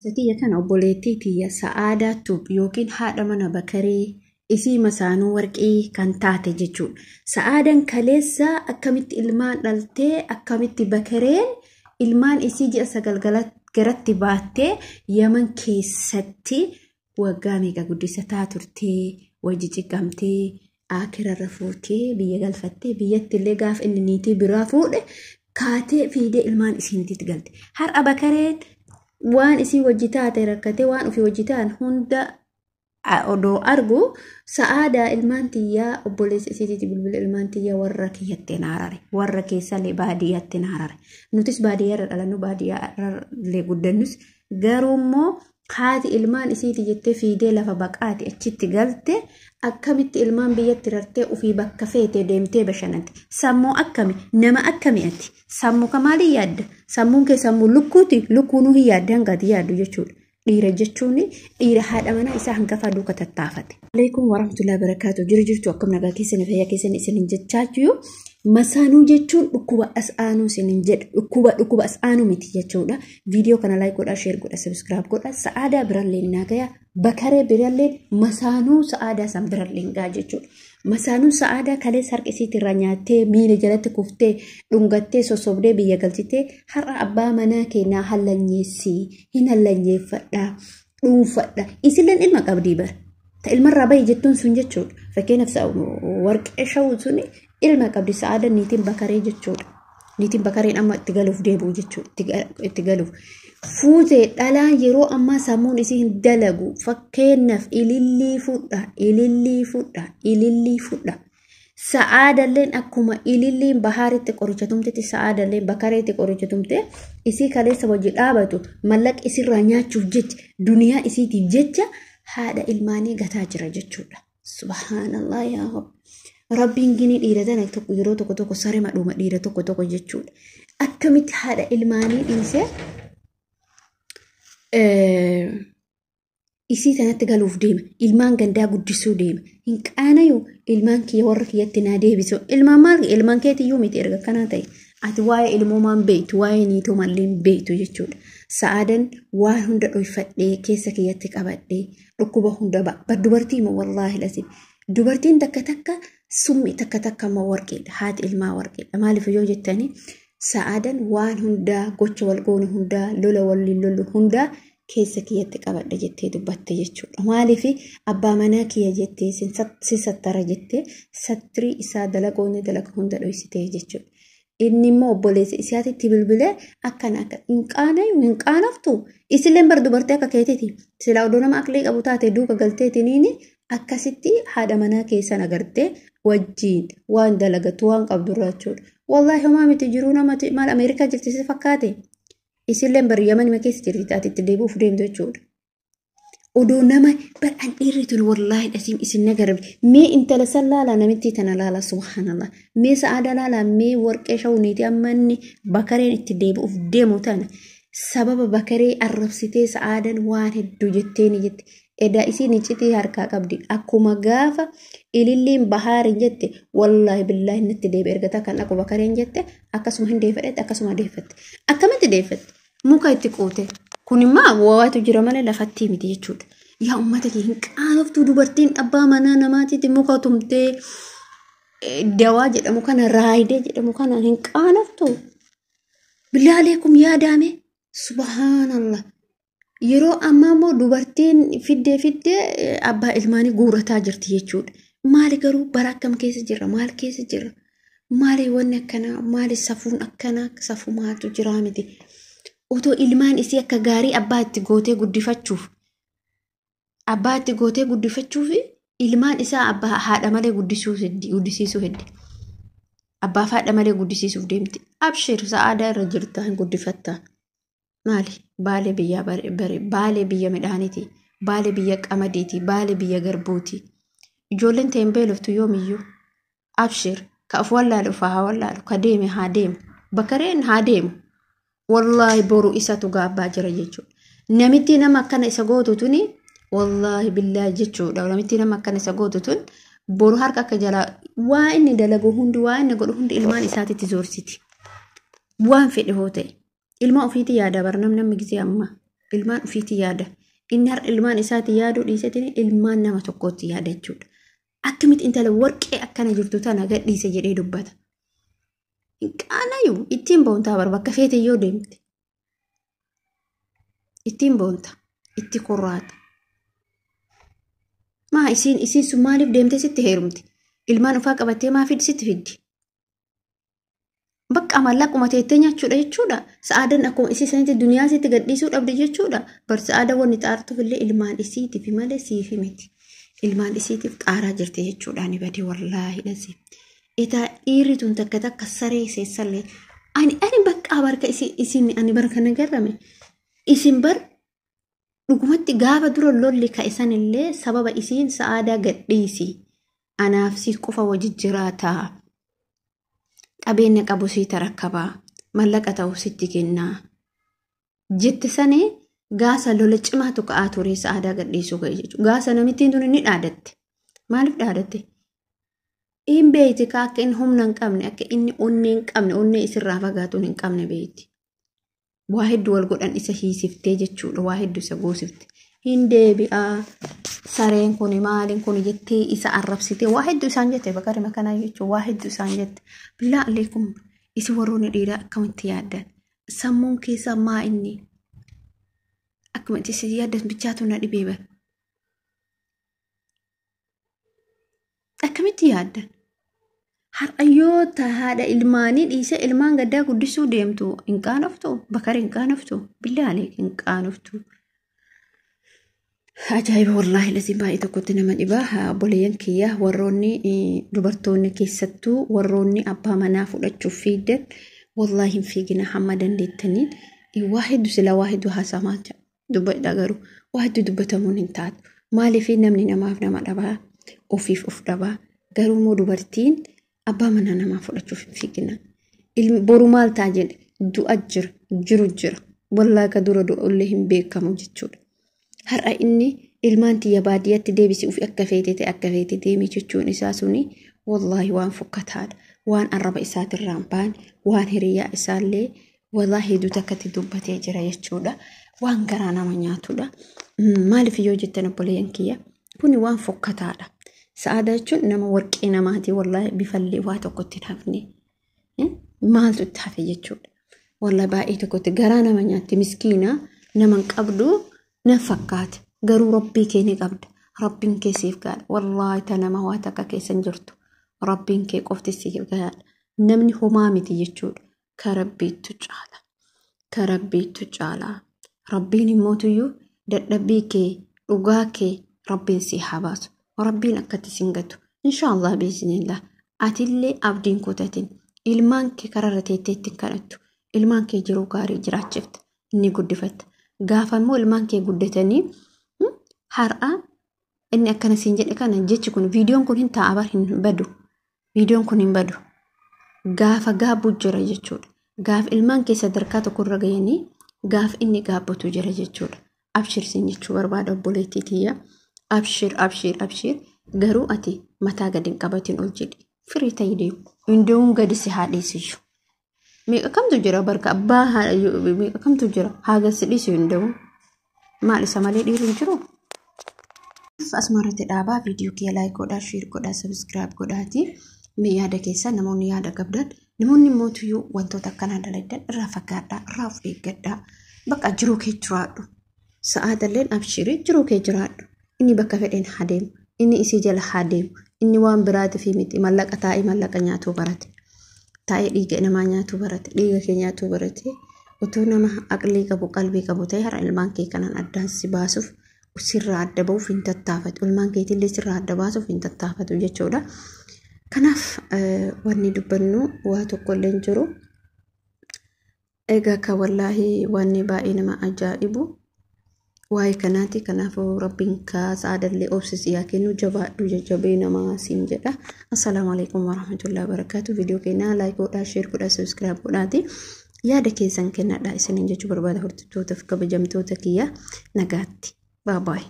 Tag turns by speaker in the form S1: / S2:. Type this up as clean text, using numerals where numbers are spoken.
S1: Satiyya kana obboleettii tiyya Sa'aadaa Tuub yookiin haadha mana Bakaree isii Masaanuu Warqii kan taate jechuudha. Sa'aadaan kaleessa akkamitti ilmaan dhaltee akkamitti Bakareen ilmaan isii ji'a 9 garatti baattee Yaman keessatti waggaa meeqa guddisataa turtee wajji ciqamtee akirarra fuutee biyya galfattee biyyatti illee gaaf inni niitii biraa fuudhe kaatee fiidee ilmaan isiinitti galte. Har'a Bakareen waan isii wajji taate rakkate waan ofii wajji ta'an hunda odoo argu Sa'aadaa ilmaan tiyyaa obboleessa isiititti bilbila ilmaan tiyyaa warra kiyyatti naarare warra keessallee baadiyyaatti naarare nutis baadiyyaarra dhalannu baadiyyaarra guddannus garuu immoo haati ilmaan isiiti jettee fiidee lafa baqaati achitti galte akkamitti ilmaan biyyatti rartee ofii bakka feetee deemtee bashannante sammuu akkami nama akkami ati sammuu kamaalii yaadda sammuun kee sammuu lukkuuti lukkuunuu hin yaaddan gadi yaaddu jechuudha. Dhiira jechuun dhiira haadha manaa isaa hangafa duuka tattaafate. Alaykum warahmatullahi wabarakatuh. Jirtu akkam nagaa keessan fayyaa keessan isin jechaachu Masaanuu jechuun dhukkuba as'aanuu isin jedhu dhukkuba as'aanuu miti jechuudha. Viidiyoo kana like godhaa, share godhaa, subscribe godhaa. Sa'aadaa birallee nagaa Bakaree birallee Masaanuu Sa'aadaa san birallee nagaa jechuudha. Masaanuu Sa'aadaa kalees harka isiitti irraa nyaattee miila jalatti kuftee dhungattee sosobdee biyya galchitee har'a abbaa manaa keenyaa hallanyeessii hin hallanyeeffadhaa dhuunfadha isilleen ilma qabdii bara ta ilmarraa bahi jettuun sun jechuudha. Fakkeenyaaf Warqee Shawuu sun ilma qabdi Sa'aadaa niitiin Bakaree jechuudha. Niitiin Bakareen amma itti galuuf deebi'u jechuudha itti galuuf. Fuutee dhalaan yeroo ammaa sammuun isii hin dalagu fakkeenyaaf ilillii fudha. Sa'aadalleen akkuma ililliin bahaaritti qorichatumtetti Sa'aadalleen Bakareetti qorichatumte isii kaleessa wajji dhaabatu mallaqa isirraa nyaachuuf jecha duniyaa isiitiif jecha haadha ilmaanii gataa jira jechuudha. Subhaanallah yaa Rabbi. Rabbiin gini dhiira tana yeroo tokko saree madhuma dhiira tokko jechuudha. Akkamitti haadha ilmaanii dhiisee isii sanatti galuuf deema ilmaan gandaa guddisuu deema hin qaanayu ilmaan kiyya warra kiyyatti naa deebisu ilmaan maal ilmaan keetiyyuu miti erga kanaa ta'e ati waa'ee ilmoomaan beektu waa'ee niitoomallee beektu jechuudha. Sa'aadaan waan hunda dhoyfadhee keessa kiyyatti qabadhee dhukkuba hunda ba'a dubartii immoo wallaahi lasi dubartiin takka summi takka immoo warqeedha haati ilmaa warqeedha maaliif yoo jettanii Sa'aadaan waan hundaa gocha wal goone hundaa lola waliin lolu hundaa keessa kiyyatti qabadha jettee dubbatte jechuudha. Maaliif abbaa manaa kiyya jettee si sattara jettee sattirii isaa dalagoonni dalaga hunda dhoysitee jechuudha. Inni immoo obboleessa isaatitti bilbilee akkana hin qaanaftu isilleen bar dubartii akka keetiiti. Silaa odoo nama aqlii qabu taate duuka galteetiniin akkasitti haadha manaa keessan agartee wajjiin waan dalagatu waan qabdurraa jechuudha. Wallaahi homaa miti jiruu namatti maal Ameerikaa jirti si fakkaate. Isilleen bari Yaman keessa jirti taate itti deebi'uuf deemtu jechuudha. Odoo nama bar'aan dhiirritun wallaahi dhasiim isin nagarabdi. Mee intala san laalaa namitti tana laalaa subhaanallah. Mee Sa'aadaa laalaa mee Warqee Shawuu niitii amma inni Bakareen itti deebi'uuf deemu tana. Sababa Bakaree arrabsitee Sa'aadaan waan hedduu jetteeni jette. Edaa isiin iccitii harkaa qabdi akkuma gaafa ililliin bahaariin jette wallaahi billaahi natti deebi ergataa kan akka Bakareen jette akkasuma hin deeffadhetti akkasuma deeffatte akkamitti deeffatte muka itti quute kun immoo waatu jira malee lafatti miti jechuudha. Yaa uummata kee hin qaanoftu dubartiin abbaa manaa namaatiitti muka tumtee dawaa jedhamu kana raayidee jedhamu kana hin qaanoftu bilaaleekum yaadame subhaanallah. Yeroo ammaa immoo dubartiin fiddee abbaa ilmaanii guurataa jirti jechuudha. Maali garuu bara akkam keessa jirra maal keessa jirra maali wanni akkanaa maali safuun akkanaa safuu maaltu jiraa miti. Otoo ilmaan isii akka gaarii abbaa itti gootee guddifachuuf ilmaan isaa abbaa haadha malee guddisiisuu hedde. Abbaaf haadha malee guddisiisuuf deemti. Abshir Sa'aadaa irra jirta hin guddifattaa. Maali baalee biyyaa baalee biyya midhaaniiti baalee biyya qamadiiti baalee biyya garbuuti ijoolleen ta'een beeloftu yoomiyyuu abshir ka of wallaalu haa wallaalu ka deeme haa deemu Bakareen haa deemu wallaahi boru isatu gaabbaa jira jechuudha. Namitti nama akkana isa gootutuni wallaahi billaahi jechuudha. Namitti nama akkana isa gootutun boru harka akka jalaa waa inni dalagu hundi waa inni godhu hundi ilmaan isaatitti zoorsiti waan fedhe hoo ta'e. Ilma ofiitii yaada bar namni gisee amma ilmaan ufiitii yaada. Inni har ilmaan isaati yaaduu dhiisetini ilmaan nama tokkootti yaada jechuudha. Akkamitti intala warqee akkana jirtu tana gadhiise jedhee dubbata. Qaanayyuu ittiin boontaa bar bakka feete yoo deemte. Ittiin boonta. Itti qorraata. Maa isiin sun maaliif deemte sitti heerumti? Ilmaan ufaa qabattee maafid sitti fiddi? Bakka amallaquma teettee nyaachuudha jechuudha. Sa'aadan akkuma isii sanitti duniyaa sitti gadhiisuu dhabde jechuudha. Bar sa'aada wanni xaartuuf illee ilmaan isiitiif malee siifi miti. Ilmaan isiitiif xaaraa jirti jechuudha. Ni badii wallaahi dhasi. Itaa dhiirri tun takka saree seessallee. Ani bakka barka isin ani barka nagarrame. Isin bar dhugumatti gaafa dura lolli ka'isan illee sababa isiin sa'aadaa gadhiisi. Anaaf si qofa wajji jiraataa. Qabeenya qabu sii tarakkabaa. Mallaqa ta'u sitti kennaa. Jette sanee gaasa lola cimaatu ka'aa ture sa'aadaa gadhiisuu ga'e jechuudha. Gaasa namittiin tun inni dhaadatte. Maaliif dhaadatte? Hin beeyti akka inni humna hin qabne, akka inni onnee hin qabne, onnee isirraa fagaatuun hin qabne beeyti. Waa hedduu wal godhan isa hiisiftee jechuudha. Waa hedduu isa goosifte. Hin deebi'aa. Sareen kun maaliin kun jettee isa arrabsitee waa hedduu isaan jette bakka dhima kanaa jechuudha. Waa hedduu isaan jette. Billaa aleekum isi warroonni dhiiraa akkamitti yaaddan? Sammuun keessaa maa inni? Akkamitti si yaaddan bichaatu na dhibee bara. Akkamitti yaaddan? Har'ayyoota haadha ilmaanii dhiise ilmaan gaddaa guddisuu deemtu hin qaanoftu bakari hin qaanoftu billaa aleek hin qaanoftu. Ajaa'iba wallaahi lasiin baay'ee tokkotti nama dhibaa. Obboleeyyan kiyyaa warroonni dubartoonni keessattuu warroonni abbaa manaa fudhachuuf fiidan wallaahi hin fiigina hamma dandeettaniin waa hedduu sila waa hedduu haasamaa dubbadha garuu waa hedduu dubbatamuun hin taatu. Maaliif namni namaaf nama dhabaa ofiif of dhabaa garuu immoo dubartiin abbaa manaa namaa fudhachuuf hin fiigina. Boru maal ta'a jedhe du'a jiru jira wallaahi ka dura du'ullee hin beekamu jechuudha. Har'a inni ilmaan tiyya baadiyyaatti deebisii ofii akka feete deemee jechuun isaa suni wallaahi waan fokkataadha. Waan arraba isaatirraan baan waan hiriyaa isaallee wallaahi hedduu takkatti dubbatee jira jechuudha. Waan garaa nama nyaatudha. Maaliif yoo jettan obboleeyyan kiyya kuni waan fokkataadha. Sa'aadaa jechuun nama warqee namaati wallaahi bifallee waa tokkotti hin hafne. Maaltu itti hafe jechuudha. Wallaahi baay'ee tokkotti garaa nama nyaatti miskiina nama hin qabdu. Na fakkaate garuu rabbii kee ni qabda. Rabbiin kee siif gaadha. Wallaahi tanama waa takka keessan jirtu. Rabbiin kee qofti siif gaadha. Namni homaa miti jechuudha. Ka rabbiitu caala. Rabbiin immootuyyuu dadhabbii kee dhugaa kee rabbiin si habaasu. Rabbiin akkatti singatu. Inshaallah biisinillah. Atillee abdiin kutatin. Ilmaan kee kararra teetteetti kadhattu. Ilmaan kee jiruu gaarii jiraachifta. Inni guddifatta. Gaafa immoo ilmaan kee guddatanii har'a inni akkana siin jedhe kana jechi kun viidiyoon kun hin ta'a bar hin badu. Viidiyoon kun hin badu. Gaafa gaabbuu jira jechuudha. Gaaf ilmaan kee sadarkaa tokkorra gahanii gaaf inni gaabbatu jira jechuudha. Abshir siin jechuu barbaada obboleettii tiyya. Abshir garuu ati mataa gadi hin qabatin ol jedhi. Firii ta'ii deemu. Hunduun gadi si haadheessishu. Meeqa kamtu jira barka abbaa meeqa kamtu jira haga sidhiisu hunda'u maal isa malee dhiirri hin jiru. Asmarratti dhaabaa viidiyoo kee laayik godhaa sheer godhaa sabiskiraayib godhaati. Mee yaada keessa namoonni yaada qabdan namoonni mootuyyuu wantoota akkanaa dalagdan irraa fagaadhaa irraa of eeggadhaa. Bakka jiruu kee jiraadhu. Sa'aadalleen abshirii jiruu kee jiraadhu. Inni bakka fedheen hadeemu inni isii jala hadeemu inni waan biraatiif miti mallaqa taa'ee mallaqa nyaatuu barate. Taa'ee dhiiga namaa nyaatuu barate dhiiga kee nyaatuu barate utuu nama aqlii qabu qalbii qabu ta'e har'a ilmaan kee kanaan addaan si baasuuf sirraa adda ba'uuf hin tattaafatu ilmaan keetillee sirraa adda baasuuf hin tattaafatu jechuudha. Kanaaf wanni dubbannu waa tokkollee hin jiru. Egaa ka wallaahi wanni baay'ee nama ajaa'ibu waa'ee kanaati. Kanaafuu rabbiin sa'aadallee obsis yaa kennu jabaadhu jajjabee nama siin jedha. Assalaamu alaikum warahmatullahi wabarakatuh. Viidiyoo keenya laayik godhaa sheer godhaa sabiskiraayib godhaati. Yaada keessan kennadhaa isiniin jechuu barbaada hordoftootaafi kabajamtoota kiyya nagaatti. Bye bye.